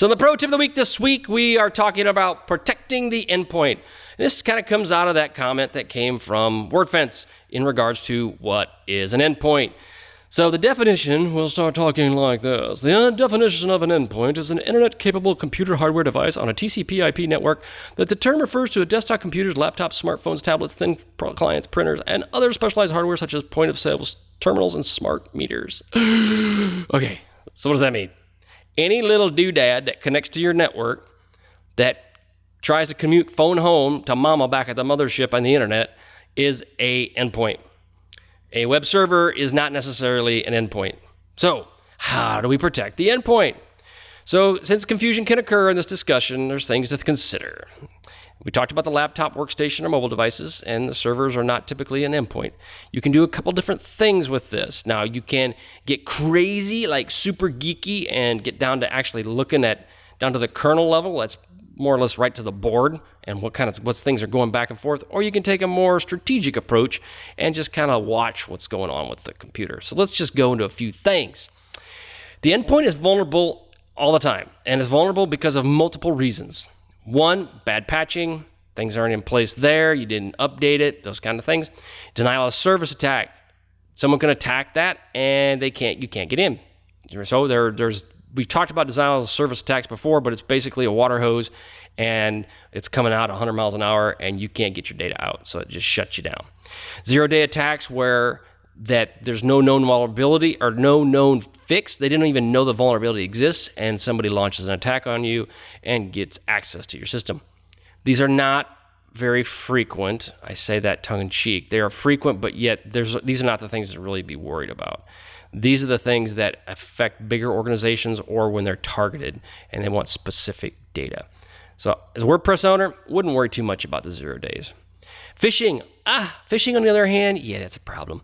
So the pro tip of the week this week, we are talking about protecting the endpoint. This kind of comes out of that comment that came from WordFence in regards to what is an endpoint. So the definition, we'll start talking like this. The definition of an endpoint is an internet-capable computer hardware device on a TCP/IP network that the term refers to a desktop computers, laptops, smartphones, tablets, thin clients, printers, and other specialized hardware such as point-of-sale terminals and smart meters. Okay, so what does that mean? Any little doodad that connects to your network that tries to commute phone home to mama back at the mothership on the internet is a endpoint. A web server is not necessarily an endpoint. So, how do we protect the endpoint? So, since confusion can occur in this discussion, there's things to consider. We talked about the laptop, workstation, or mobile devices, and the servers are not typically an endpoint. You can do a couple different things with this. Now, you can get crazy, like super geeky, and get down to actually looking at down to the kernel level. That's more or less right to the board and what things are going back and forth. Or you can take a more strategic approach and just kind of watch what's going on with the computer. So let's just go into a few things. The endpoint is vulnerable all the time, and is vulnerable because of multiple reasons. One, bad patching, things aren't in place there, you didn't update it, those kind of things. Denial of service attack. Someone can attack that and you can't get in. So we've talked about denial of service attacks before, but it's basically a water hose and it's coming out 100 miles an hour and you can't get your data out, so it just shuts you down. Zero-day attacks where there's no known vulnerability or no known fix. They didn't even know the vulnerability exists, and somebody launches an attack on you and gets access to your system. These are not very frequent. I say that tongue-in-cheek. They are frequent, but yet these are not the things to really be worried about. These are the things that affect bigger organizations or when they're targeted and they want specific data. So as a WordPress owner, wouldn't worry too much about the 0 days. Phishing. Phishing on the other hand, yeah, that's a problem.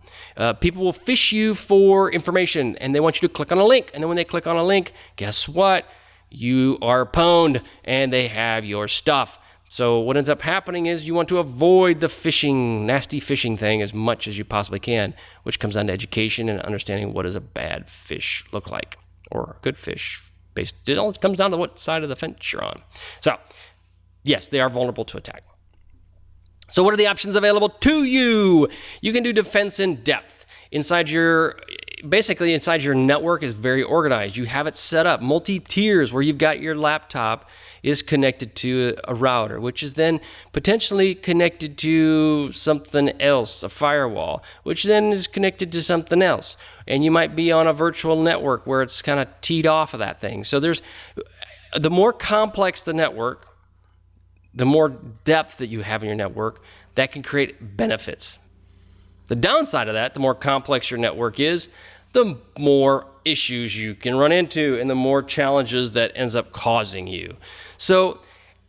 People will phish you for information and they want you to click on a link. And then when they click on a link, guess what? You are pwned and they have your stuff. So what ends up happening is you want to avoid the phishing, nasty phishing thing as much as you possibly can, which comes down to education and understanding what does a bad fish look like or a good fish. It all comes down to what side of the fence you're on. So yes, they are vulnerable to attack. So what are the options available to you? You can do defense in depth. Inside your network is very organized. You have it set up, multi-tiers, where you've got your laptop is connected to a router, which is then potentially connected to something else, a firewall, which then is connected to something else. And you might be on a virtual network where it's kind of teed off of that thing. So the more complex the network, the more depth that you have in your network, that can create benefits. The downside of that, the more complex your network is, the more issues you can run into and the more challenges that ends up causing you. So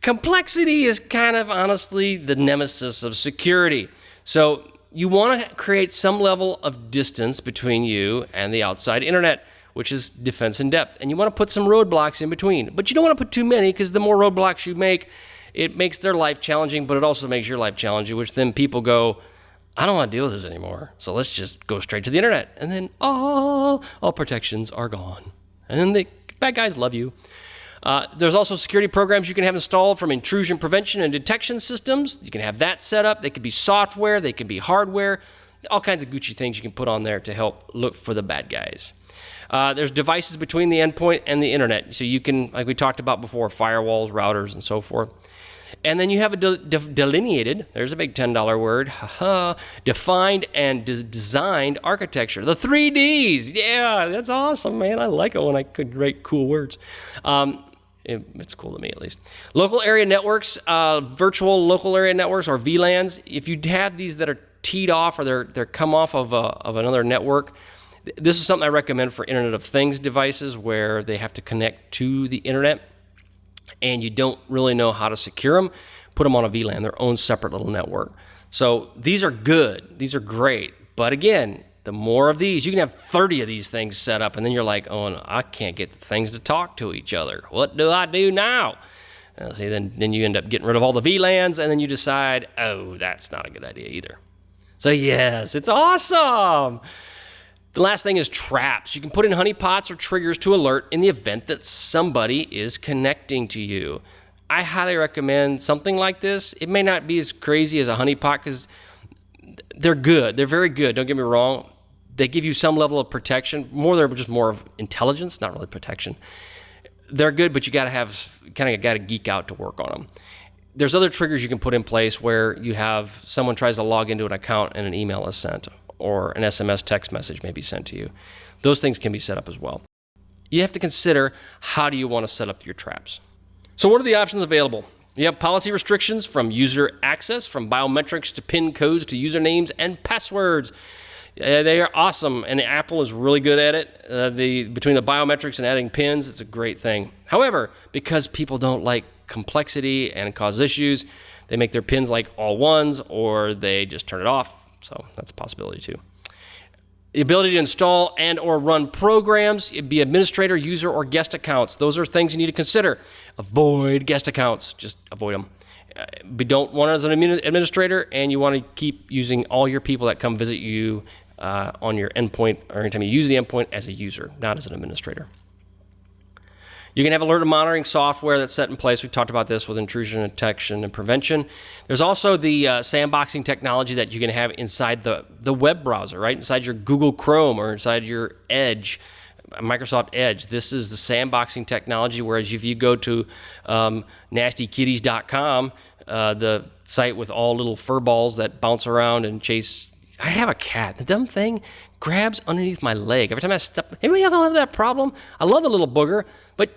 complexity is kind of honestly the nemesis of security. So you want to create some level of distance between you and the outside internet, which is defense in depth. And you want to put some roadblocks in between. But you don't want to put too many, because the more roadblocks you make, it makes their life challenging, but it also makes your life challenging, which then people go, I don't want to deal with this anymore, so let's just go straight to the internet. And then all protections are gone. And then the bad guys love you. There's also security programs you can have installed from intrusion prevention and detection systems. You can have that set up. They could be software. They could be hardware. All kinds of Gucci things you can put on there to help look for the bad guys. There's devices between the endpoint and the internet. So you can, like we talked about before, firewalls, routers, and so forth. And then you have a delineated, there's a big $10 word, defined and designed architecture. The 3Ds. Yeah, that's awesome, man. I like it when I could write cool words. It's cool to me, at least. Local area networks, virtual local area networks, or VLANs. If you have these that are teed off or they're come off of another network, this is something I recommend for Internet of Things devices where they have to connect to the internet and you don't really know how to secure them. Put them on a VLAN, their own separate little network. So these are good. These are great. But again, the more of these, you can have 30 of these things set up, and then you're like, oh, no, I can't get the things to talk to each other. What do I do now? See, then you end up getting rid of all the VLANs, and then you decide, oh, that's not a good idea either. So yes, it's awesome. The last thing is traps. You can put in honeypots or triggers to alert in the event that somebody is connecting to you. I highly recommend something like this. It may not be as crazy as a honeypot because they're good. They're very good. Don't get me wrong. They give you some level of protection. They're just more of intelligence, not really protection. They're good, but you got to geek out to work on them. There's other triggers you can put in place where you have someone tries to log into an account and an email is sent, or an SMS text message may be sent to you. Those things can be set up as well. You have to consider, how do you want to set up your traps? So what are the options available? You have policy restrictions, from user access, from biometrics to PIN codes to usernames and passwords. They are awesome, and Apple is really good at it. Between the biometrics and adding pins, it's a great thing. However, because people don't like complexity and cause issues, they make their pins like all ones, or they just turn it off. So that's a possibility too. The ability to install and or run programs, it'd be administrator, user, or guest accounts. Those are things you need to consider. Avoid guest accounts. Just avoid them. We don't want it as an administrator, and you want to keep using all your people that come visit you on your endpoint, or anytime you use the endpoint, as a user, not as an administrator. You can have alert and monitoring software that's set in place. We talked about this with intrusion detection and prevention. There's also the sandboxing technology that you can have inside the web browser, right? Inside your Google Chrome or inside your Edge, Microsoft Edge. This is the sandboxing technology, whereas if you go to nastykitties.com, the site with all little fur balls that bounce around and chase. I have a cat. The dumb thing grabs underneath my leg every time I step. Anybody ever have that problem? I love the little booger, but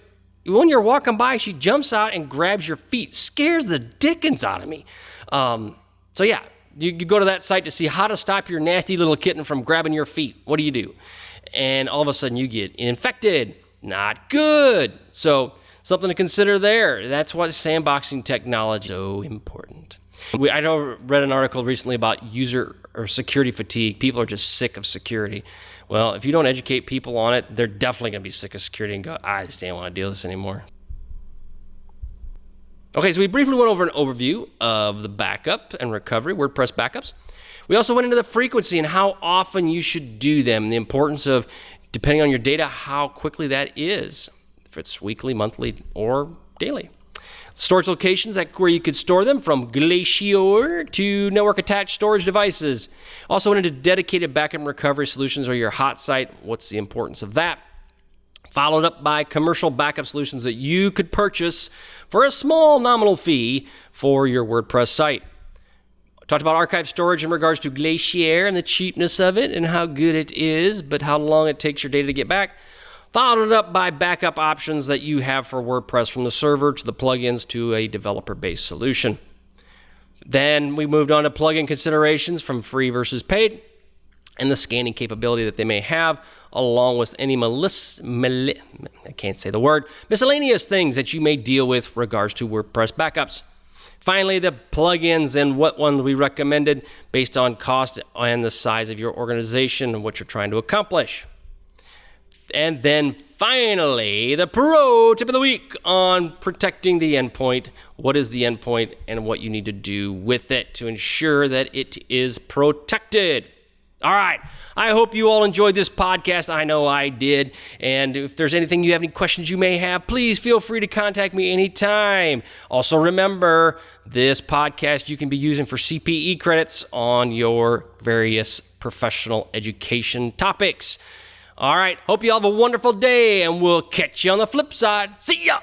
when you're walking by, she jumps out and grabs your feet. Scares the dickens out of me. So yeah, you go to that site to see how to stop your nasty little kitten from grabbing your feet. What do? And all of a sudden you get infected. Not good. So something to consider there. That's why sandboxing technology is so important. I read an article recently about user or security fatigue. People are just sick of security. Well, if you don't educate people on it, they're definitely going to be sick of security and go, I just don't want to deal with this anymore. Okay, so we briefly went over an overview of the backup and recovery, WordPress backups. We also went into the frequency and how often you should do them, the importance of, depending on your data, how quickly that is, if it's weekly, monthly, or daily. Storage locations, where you could store them, from Glacier to network-attached storage devices. Also went into dedicated backup and recovery solutions, or your hot site. What's the importance of that? Followed up by commercial backup solutions that you could purchase for a small nominal fee for your WordPress site. Talked about archive storage in regards to Glacier and the cheapness of it and how good it is, but how long it takes your data to get back. Followed up by backup options that you have for WordPress, from the server to the plugins to a developer-based solution. Then we moved on to plugin considerations, from free versus paid, and the scanning capability that they may have, along with any miscellaneous things that you may deal with regards to WordPress backups. Finally, the plugins and what one we recommended based on cost and the size of your organization and what you're trying to accomplish. And then finally, the pro tip of the week on protecting the endpoint. What is the endpoint and what you need to do with it to ensure that it is protected. All right. I hope you all enjoyed this podcast. I know I did. And if there's anything you have, any questions you may have, please feel free to contact me anytime. Also, remember, this podcast you can be using for CPE credits on your various professional education topics. All right. Hope you all have a wonderful day, and we'll catch you on the flip side. See ya.